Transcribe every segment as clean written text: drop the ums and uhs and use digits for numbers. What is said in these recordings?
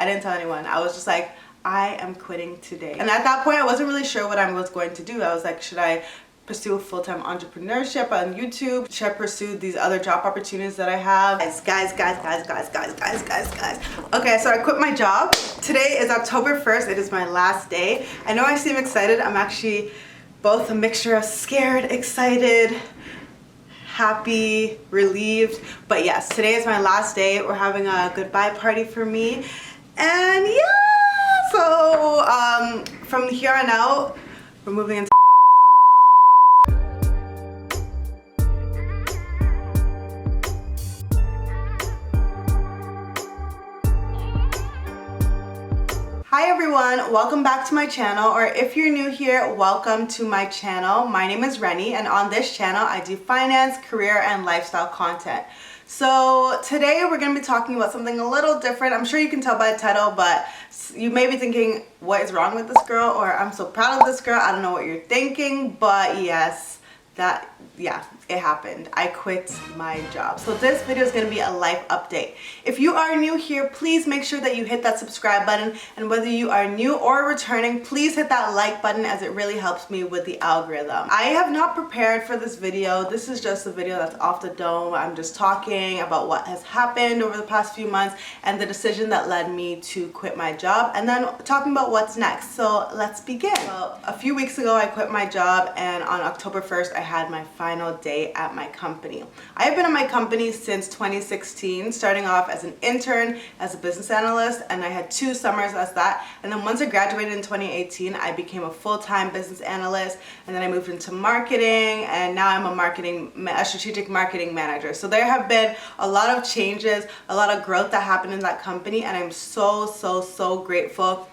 I didn't tell anyone. I was just like, I am quitting today. And at that point, I wasn't really sure what I was going to do. I was like, should I pursue full-time entrepreneurship on YouTube? Should I pursue these other job opportunities that I have? Guys. Okay, so I quit my job. Today is October 1st. It is my last day. I know I seem excited. I'm actually both a mixture of scared, excited, happy, relieved. But yes, today is my last day. We're having a goodbye party for me. And yeah, so from here on out, we're moving into Hi everyone, welcome back to my channel, or if you're new here, welcome to my channel. My name is Reni, and on this channel I do finance, career, and lifestyle content. So today we're going to be talking about something a little different. I'm sure you can tell by the title, but you may be thinking, what is wrong with this girl? Or I'm so proud of this girl. I don't know what you're thinking, but yes, it happened. I quit my job. So this video is going to be a life update. If you are new here, please make sure that you hit that subscribe button, and whether you are new or returning, please hit that like button, as it really helps me with the algorithm. I have not prepared for this video. This is just a video that's off the dome. I'm just talking about what has happened over the past few months and the decision that led me to quit my job, and then talking about what's next. So let's begin. Well, a few weeks ago I quit my job, and on October 1st I had my final day at my company. I have been at my company since 2016, starting off as an intern, as a business analyst, and I had 2 summers as that. And then once I graduated in 2018, I became a full-time business analyst, and then I moved into marketing, and now I'm a strategic marketing manager. So there have been a lot of changes, a lot of growth that happened in that company, and I'm so grateful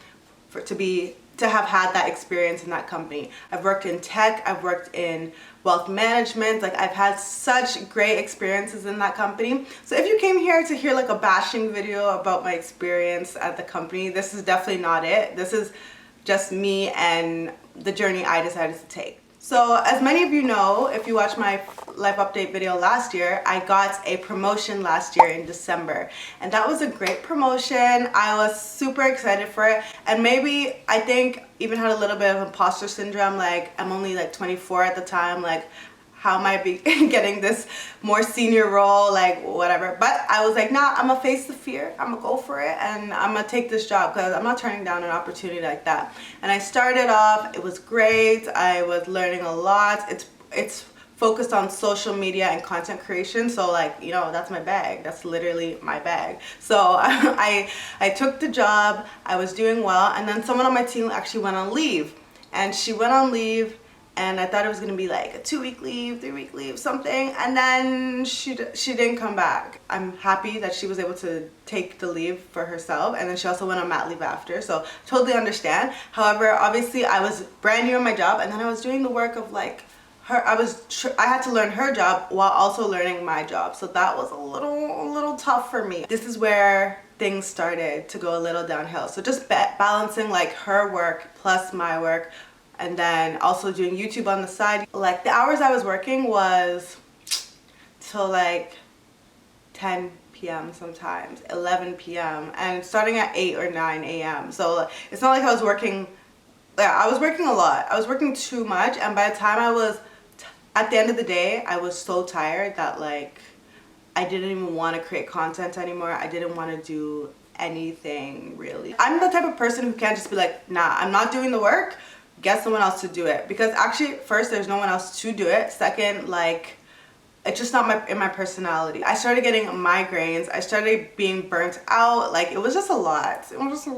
to have had that experience in that company. I've worked in tech, I've worked in wealth management, like I've had such great experiences in that company. So if you came here to hear like a bashing video about my experience at the company, this is definitely not it. This is just me and the journey I decided to take. So as many of you know, if you watched my life update video last year, I got a promotion last year in December, and that was a great promotion. I was super excited for it, and maybe I think even had a little bit of imposter syndrome, like I'm only like 24 at the time, like how am I getting this more senior role, like whatever. But I was like, nah, I'm gonna face the fear, I'm gonna go for it, and I'm gonna take this job because I'm not turning down an opportunity like that. And I started off, it was great, I was learning a lot. It's focused on social media and content creation, so like, you know, that's my bag. That's literally my bag. So I took the job, I was doing well, and then someone on my team actually went on leave. And she went on leave, and I thought it was gonna be like a 2-week leave, 3-week leave, something, and then she didn't come back. I'm happy that she was able to take the leave for herself, and then she also went on mat leave after, so totally understand. However, obviously I was brand new in my job, and then I was doing the work of like her. I had to learn her job while also learning my job, so that was a little tough for me. This is where things started to go a little downhill. So just balancing like her work plus my work, and then also doing YouTube on the side. Like the hours I was working was till like 10 p.m. sometimes, 11 p.m. and starting at 8 or 9 a.m. So it's not like I was working, I was working a lot. I was working too much, and by the time I was at the end of the day, I was so tired that like I didn't even want to create content anymore. I didn't want to do anything really. I'm the type of person who can't just be like, nah, I'm not doing the work, get someone else to do it. Because actually, first, there's no one else to do it. Second, like, it's just not in my personality. I started getting migraines. I started being burnt out. Like, it was just a lot. It was a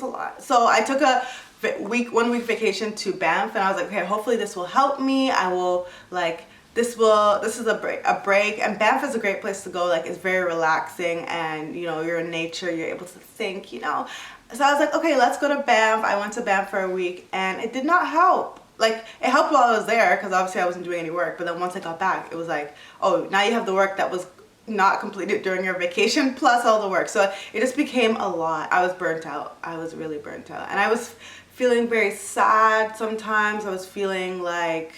lot. So I took a 1-week vacation to Banff, and I was like, okay, hopefully this will help me. I will like, this is a break, and Banff is a great place to go. Like, it's very relaxing, and you know, you're in nature, you're able to think, you know. So I was like, okay, let's go to Banff. I went to Banff for a week, and it did not help. Like, it helped while I was there because obviously I wasn't doing any work, but then once I got back, it was like, oh, now you have the work that was not completed during your vacation plus all the work. So it just became a lot. I was burnt out. I was really burnt out, and I was feeling very sad sometimes. I was feeling like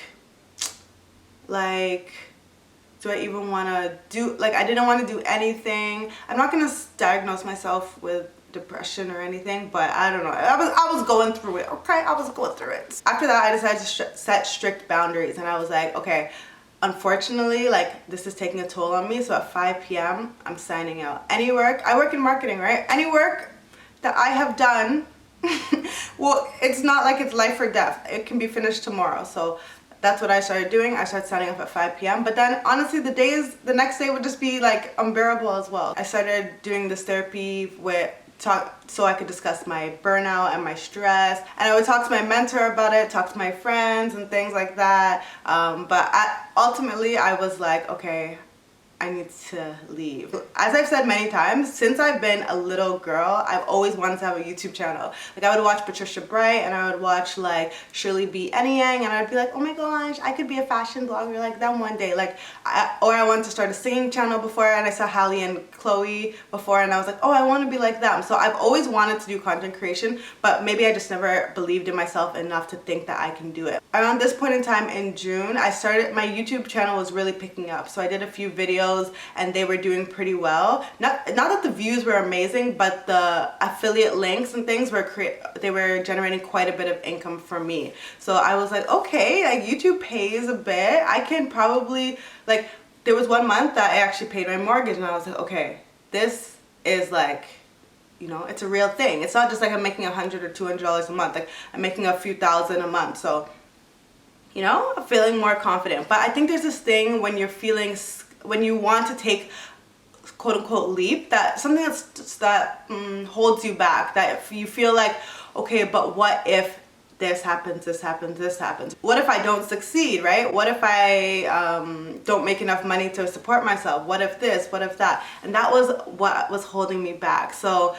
do I even want to do, like, I didn't want to do anything. I'm not going to diagnose myself with depression or anything, but I don't know. I was going through it, okay? I was going through it. After that, I decided to set strict boundaries, and I was like, okay, unfortunately, like, this is taking a toll on me, so at 5 p.m., I'm signing out. Any work, I work in marketing, right? Any work that I have done, well, it's not like it's life or death. It can be finished tomorrow, so that's what I started doing. I started signing up at 5 p.m. But then honestly, the next day would just be like unbearable as well. I started doing this therapy so I could discuss my burnout and my stress. And I would talk to my mentor about it, talk to my friends and things like that. Ultimately, I was like, okay, I need to leave. As I've said many times, since I've been a little girl, I've always wanted to have a YouTube channel. Like, I would watch Patricia Bright, and I would watch like Shirley B. Enyang, and I'd be like, oh my gosh, I could be a fashion blogger like them one day. Like, I wanted to start a singing channel before, and I saw Hallie and Chloe before, and I was like, oh, I want to be like them. So I've always wanted to do content creation, but maybe I just never believed in myself enough to think that I can do it. Around this point in time in June, my YouTube channel was really picking up. So I did a few videos, and they were doing pretty well. Not that the views were amazing, but the affiliate links and things they were generating quite a bit of income for me. So I was like, okay, like, YouTube pays a bit. I can probably, like, there was one month that I actually paid my mortgage, and I was like, okay, this is like, you know, it's a real thing. It's not just like I'm making $100 or $200 a month. Like, I'm making a few thousand a month. So, you know, I'm feeling more confident. But I think there's this thing when you want to take quote-unquote leap, that something that holds you back, that if you feel like, okay, but what if this happens, this happens, this happens? What if I don't succeed, right? What if I don't make enough money to support myself? What if this, what if that? And that was what was holding me back. So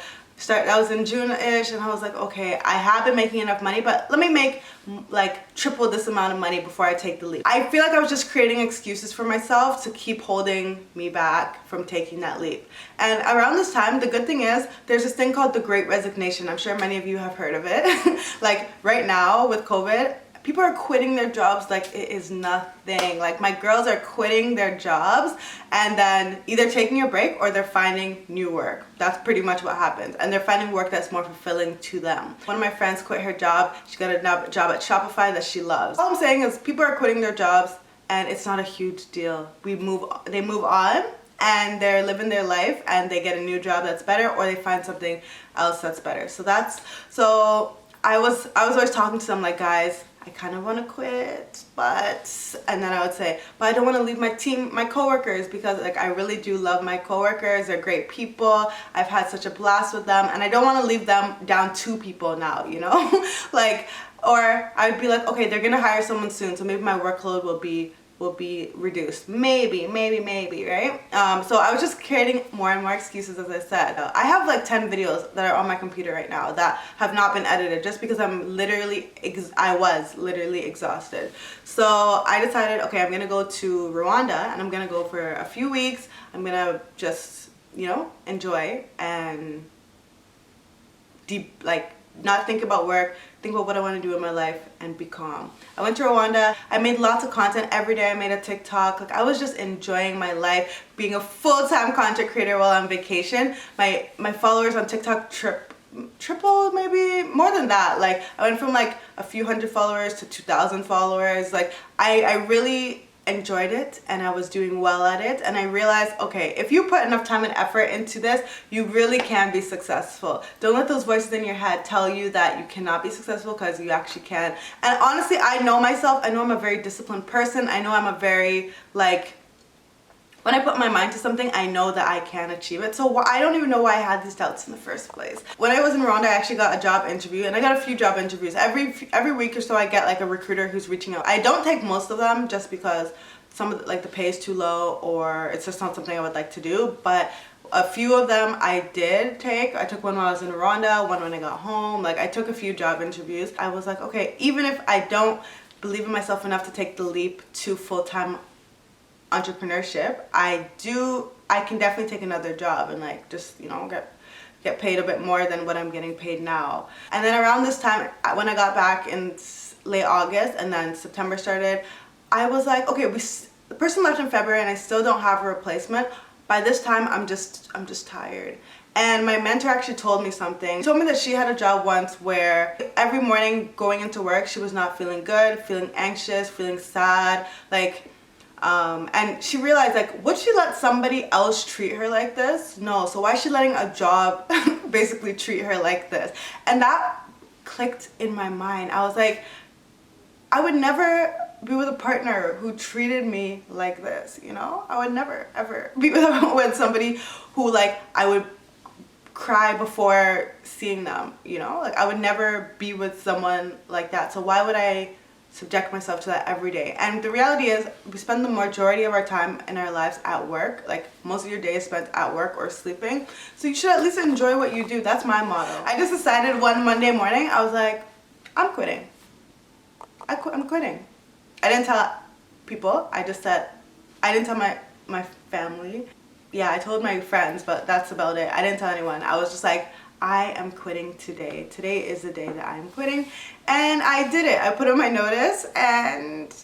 that was in June-ish, and I was like, okay, I have been making enough money, but let me make like triple this amount of money before I take the leap. I feel like I was just creating excuses for myself to keep holding me back from taking that leap. And around this time, the good thing is there's this thing called the Great Resignation. I'm sure many of you have heard of it. Like, right now with COVID, people are quitting their jobs like it is nothing. Like, my girls are quitting their jobs and then either taking a break or they're finding new work. That's pretty much what happens. And they're finding work that's more fulfilling to them. One of my friends quit her job. She got a job at Shopify that she loves. All I'm saying is people are quitting their jobs, and it's not a huge deal. They move on, and they're living their life, and they get a new job that's better, or they find something else that's better. So I was always talking to them like, guys, I kind of want to quit, and then I would say, but I don't want to leave my team, my coworkers, because like, I really do love my coworkers. They're great people. I've had such a blast with them, and I don't want to leave them down 2 people now, you know? Like, or I'd be like, okay, they're gonna hire someone soon, so maybe my workload will be reduced. Maybe, right? So I was just creating more and more excuses, as I said. I have like 10 videos that are on my computer right now that have not been edited just because I was literally exhausted. So I decided, okay, I'm gonna go to Rwanda, and I'm gonna go for a few weeks. I'm gonna just, you know, enjoy and not think about work, think about what I want to do in my life, and be calm. I went to Rwanda. I made lots of content every day. I made a TikTok. Like, I was just enjoying my life, being a full-time content creator while on vacation. My followers on TikTok tripled, maybe more than that. Like, I went from like a few hundred followers to 2,000 followers. Like, I really enjoyed it, and I was doing well at it, and I realized, okay, if you put enough time and effort into this, you really can be successful. Don't let those voices in your head tell you that you cannot be successful, because you actually can. And honestly, I know myself. I know I'm a very disciplined person. I know I'm a very, like, when I put my mind to something, I know that I can achieve it. So I don't even know why I had these doubts in the first place. When I was in Rwanda, I actually got a job interview, and I got a few job interviews. Every week or so, I get like a recruiter who's reaching out. I don't take most of them just because some of the pay is too low, or it's just not something I would like to do. But a few of them I did take. I took one while I was in Rwanda, one when I got home. Like, I took a few job interviews. I was like, okay, even if I don't believe in myself enough to take the leap to full-time entrepreneurship, I can definitely take another job and like just, you know, get paid a bit more than what I'm getting paid now. And then around this time, when I got back in late August and then September started, I was like, okay, the person left in February and I still don't have a replacement. By this time, I'm just tired. And my mentor actually told me something. She told me that she had a job once where every morning going into work, she was not feeling good, feeling anxious, feeling sad, like, and she realized, like, would she let somebody else treat her like this? No. So why is she letting a job basically treat her like this? And that clicked in my mind. I was like, I would never be with a partner who treated me like this, you know? I would never ever be with somebody who, like, I would cry before seeing them, you know? Like, I would never be with someone like that. So why would I subject myself to that every day? And the reality is, we spend the majority of our time in our lives at work. Like, most of your day is spent at work or sleeping. So you should at least enjoy what you do. That's my motto. I just decided one Monday morning, I was like, I'm quitting. I'm quitting. I didn't tell people. I just said, I didn't tell my family. Yeah, I told my friends, but that's about it. I didn't tell anyone. I was just like, I am quitting today. Today is the day that I'm quitting. And I did it. I put in my notice, and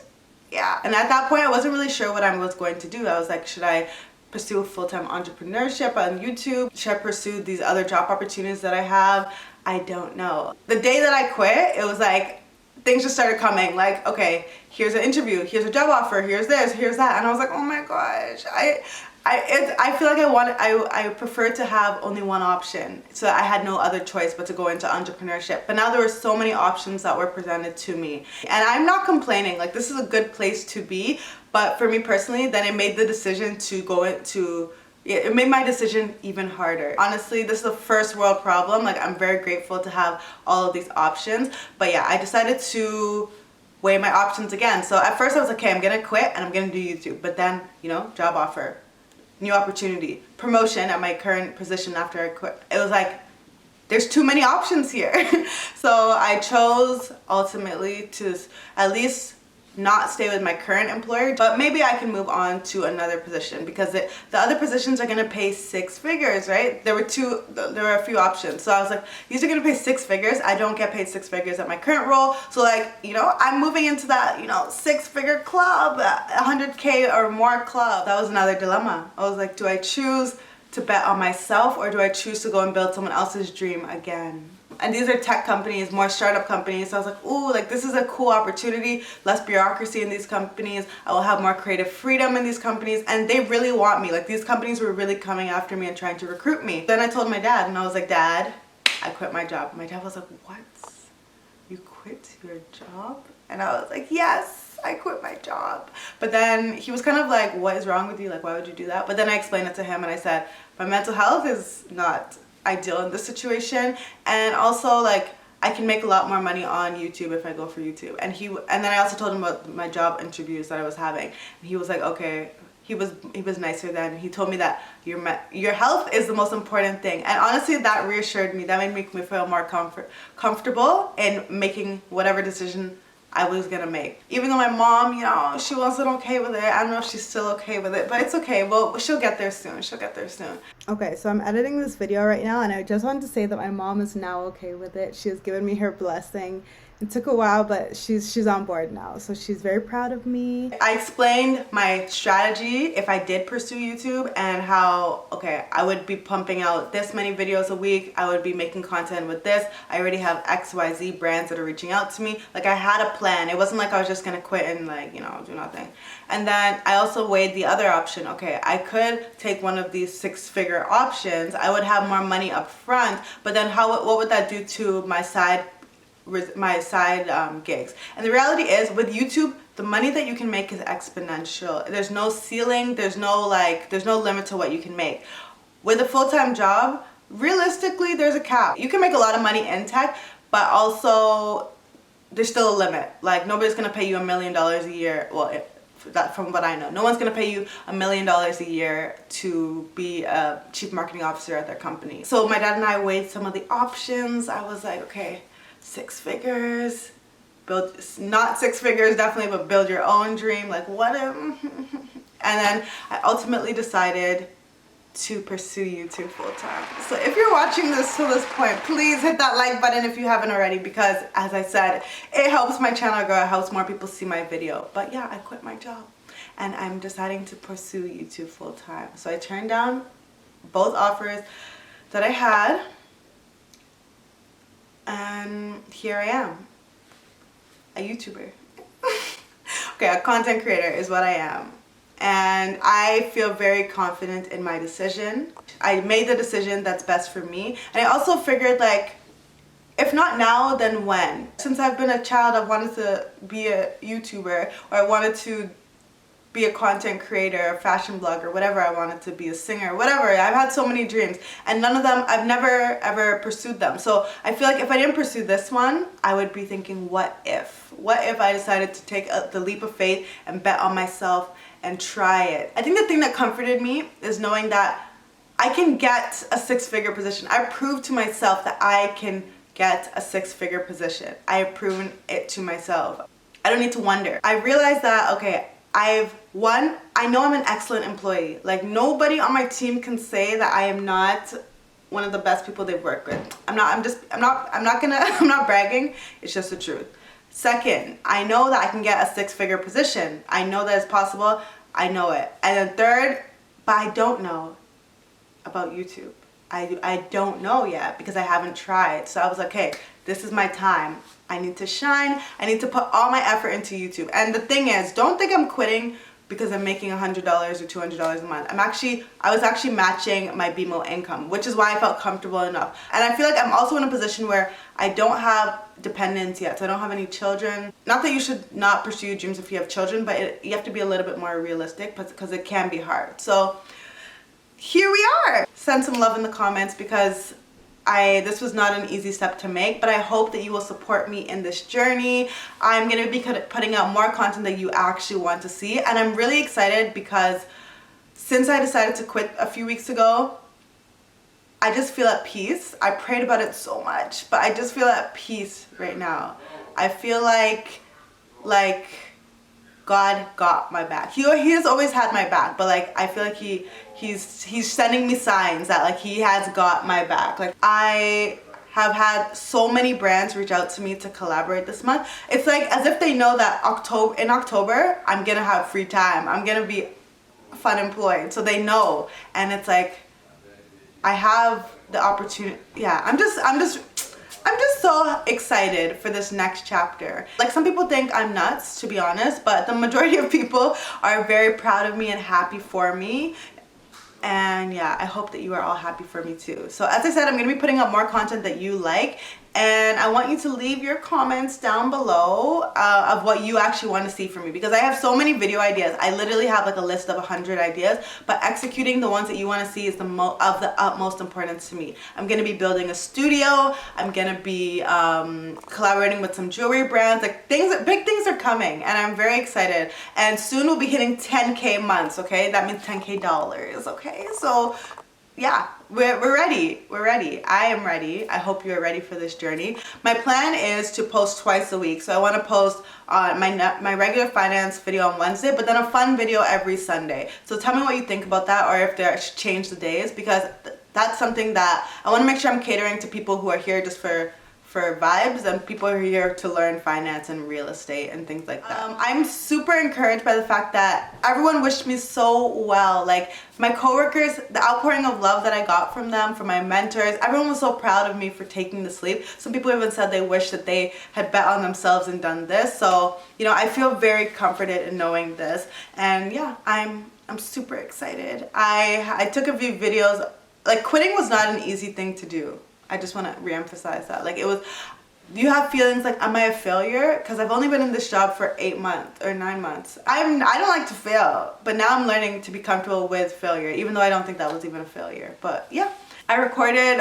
yeah. And at that point, I wasn't really sure what I was going to do. I was like, should I pursue full-time entrepreneurship on YouTube? Should I pursue these other job opportunities that I have? I don't know. The day that I quit, it was like, things just started coming, like, okay, here's an interview, here's a job offer, here's this, here's that. And I was like, oh my gosh, I feel like I prefer to have only one option. So I had no other choice but to go into entrepreneurship. But now there were so many options that were presented to me. And I'm not complaining, like, this is a good place to be. But for me personally, then it made the decision to go into, it made my decision even harder. Honestly, this is a first world problem. Like, I'm very grateful to have all of these options. But yeah, I decided to weigh my options again. So at first I was like, okay, I'm gonna quit and I'm gonna do YouTube. But then, you know, job offer, new opportunity, promotion at my current position after I quit. It was like, there's too many options here. So I chose ultimately to at least not stay with my current employer, but maybe I can move on to another position, because the other positions are gonna pay 6 figures, right? There were a few options. So I was like, these are gonna pay 6 figures. I don't get paid 6 figures at my current role. So, like, you know, I'm moving into that, you know, 6-figure club, 100K or more club. That was another dilemma. I was like, do I choose to bet on myself, or do I choose to go and build someone else's dream again? And these are tech companies, more startup companies. So I was like, ooh, like, this is a cool opportunity. Less bureaucracy in these companies. I will have more creative freedom in these companies. And they really want me. Like, these companies were really coming after me and trying to recruit me. Then I told my dad, and I was like, Dad, I quit my job. My dad was like, what? You quit your job? And I was like, yes, I quit my job. But then he was kind of like, what is wrong with you? Like, why would you do that? But then I explained it to him, and I said, my mental health is not ideal in this situation, and also, like, I can make a lot more money on YouTube if I go for YouTube. And then I also told him about my job interviews that I was having, and he was like, okay. He was nicer then. He told me that your health is the most important thing, and honestly, that reassured me. That made me feel more comfortable in making whatever decision I was gonna make. Even though my mom, you know, she wasn't okay with it. I don't know if she's still okay with it, but it's okay. Well, she'll get there soon. She'll get there soon. Okay, so I'm editing this video right now, and I just wanted to say that my mom is now okay with it. She has given me her blessing. It took a while, but she's on board now, so she's very proud of me. I explained my strategy if I did pursue YouTube, and how, okay, I would be pumping out this many videos a week. I would be making content with this. I already have XYZ brands that are reaching out to me. Like, I had a plan. It wasn't like I was just gonna quit and, like, you know, do nothing. And then I also weighed the other option. Okay, I could take one of these 6-figure options. I would have more money up front, but then what would that do to my side gigs? And the reality is, with YouTube, the money that you can make is exponential. There's no ceiling, there's no limit to what you can make. With a full-time job, realistically, there's a cap. You can make a lot of money in tech, but also there's still a limit. Like, nobody's gonna pay you $1 million a year. Well, from what I know, no one's gonna pay you $1 million a year to be a chief marketing officer at their company. So my dad and I weighed some of the options. I was like, okay, 6 figures, not 6 figures definitely, but build your own dream, like, what if? And then I ultimately decided to pursue YouTube full-time. So if you're watching this to this point, please hit that like button if you haven't already, because as I said, it helps my channel grow, it helps more people see my video. But yeah, I quit my job and I'm deciding to pursue YouTube full-time. So I turned down both offers. that I had. And here I am, a YouTuber. Okay, a content creator is what I am. And I feel very confident in my decision. I made the decision that's best for me. And I also figured, like, if not now, then when? Since I've been a child, I've wanted to be a YouTuber, or I wanted to be a content creator, a fashion blogger, whatever. I wanted to be a singer, whatever. I've had so many dreams, and none of them, I've never ever pursued them. So I feel like if I didn't pursue this one, I would be thinking, what if? What if I decided to take the leap of faith and bet on myself and try it? I think the thing that comforted me is knowing that I can get a six-figure position. I proved to myself that I can get a six-figure position. I have proven it to myself. I don't need to wonder. I realized that, okay, I know I'm an excellent employee. Like, nobody on my team can say that I am not one of the best people they've worked with. I'm not bragging. It's just the truth. Second, I know that I can get a six-figure position. I know that it's possible. I know it. And then third, but I don't know about YouTube. I don't know yet because I haven't tried. So I was like, hey, this is my time. I need to shine. I need to put all my effort into YouTube. And the thing is, don't think I'm quitting because I'm making $100 or $200 a month. I was actually matching my BMO income, which is why I felt comfortable enough. And I feel like I'm also in a position where I don't have dependents yet, so I don't have any children. Not that you should not pursue your dreams if you have children, but you have to be a little bit more realistic because it can be hard. So here we are. Send some love in the comments because this was not an easy step to make, but I hope that you will support me in this journey. I'm going to be putting out more content that you actually want to see, and I'm really excited because since I decided to quit a few weeks ago, I just feel at peace. I prayed about it so much, but I just feel at peace right now. I feel like God got my back. He has always had my back, but like I feel like he's sending me signs that like he has got my back. Like, I have had so many brands reach out to me to collaborate this month. It's like as if they know that in October I'm gonna have free time. I'm gonna be fun employed, so they know. And it's like I have the opportunity. Yeah, I'm just so excited for this next chapter. Like, some people think I'm nuts, to be honest, but the majority of people are very proud of me and happy for me. And yeah, I hope that you are all happy for me too. So as I said, I'm going to be putting up more content that you like, and I want you to leave your comments down below of what you actually want to see from me, because I have so many video ideas. I literally have like a list of 100 ideas, but executing the ones that you want to see is of the utmost importance to me. I'm going to be building a studio. I'm going to be collaborating with some jewelry brands. Like, big things are coming, and I'm very excited. And soon we'll be hitting 10K months, okay? That means 10K dollars, okay? So yeah, we're ready. We're ready. I am ready. I hope you're ready for this journey. My plan is to post twice a week. So I want to post my regular finance video on Wednesday, but then a fun video every Sunday. So tell me what you think about that, or if I should change the days, because that's something that I want to make sure I'm catering to people who are here just for vibes, and people who are here to learn finance and real estate and things like that. I'm super encouraged by the fact that everyone wished me so well. Like, my coworkers, the outpouring of love that I got from them, from my mentors, everyone was so proud of me for taking this leap. Some people even said they wish that they had bet on themselves and done this. So, you know, I feel very comforted in knowing this. And yeah, I'm super excited. I took a few videos. Like, quitting was not an easy thing to do. I just want to re-emphasize that. Like, you have feelings like, am I a failure? Because I've only been in this job for 8 months or 9 months. I don't like to fail, but now I'm learning to be comfortable with failure, even though I don't think that was even a failure. But yeah, I recorded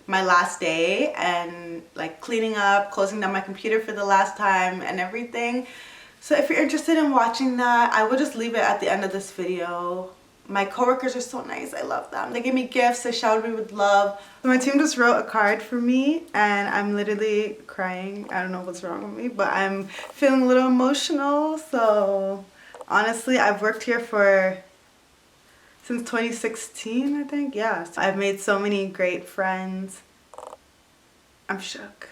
my last day and like cleaning up, closing down my computer for the last time and everything. So if you're interested in watching that, I will just leave it at the end of this video. My coworkers are so nice. I love them. They gave me gifts. They showered me with love. So my team just wrote a card for me, and I'm literally crying. I don't know what's wrong with me, but I'm feeling a little emotional. So honestly, I've worked here since 2016, I think. Yeah. So I've made so many great friends. I'm shook.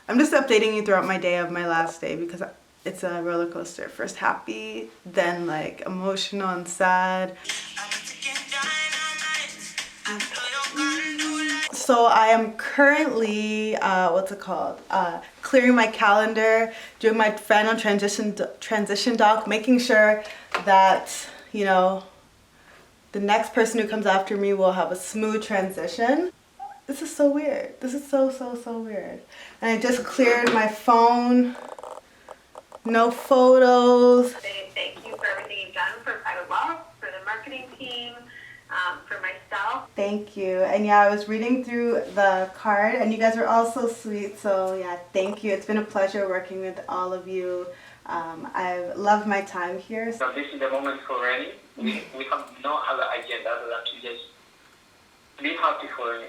I'm just updating you throughout my day of my last day because it's a roller coaster. First happy, then like emotional and sad. So I am currently, what's it called? Clearing my calendar, doing my final transition doc, making sure that, you know, the next person who comes after me will have a smooth transition. This is so weird. This is so weird. And I just cleared my phone. No photos. Thank you for everything you've done for Private Wealth, for the marketing team, for myself. Thank you. And yeah, I was reading through the card and you guys are all so sweet. So yeah, thank you. It's been a pleasure working with all of you. I've loved my time here. So this is the moment for Reni. We have no other agenda other than to just be happy for Reni.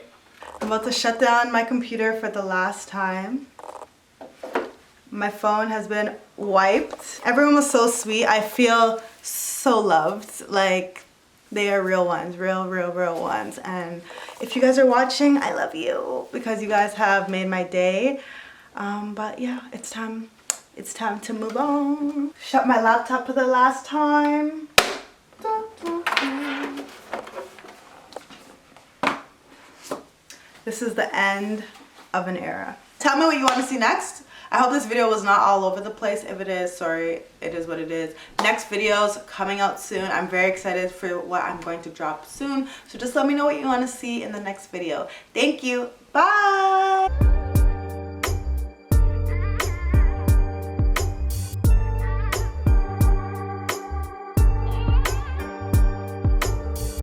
I'm about to shut down my computer for the last time. My phone has been wiped. Everyone was so sweet. I feel so loved. Like they are real ones, real ones. And if you guys are watching, I love you because you guys have made my day. But yeah, it's time to move on. Shut my laptop for the last time. This is the end of an era. Tell me what you want to see next. I hope this video was not all over the place. If it is, sorry, it is what it is. Next video's coming out soon. I'm very excited for what I'm going to drop soon. So just let me know what you want to see in the next video. Thank you. Bye.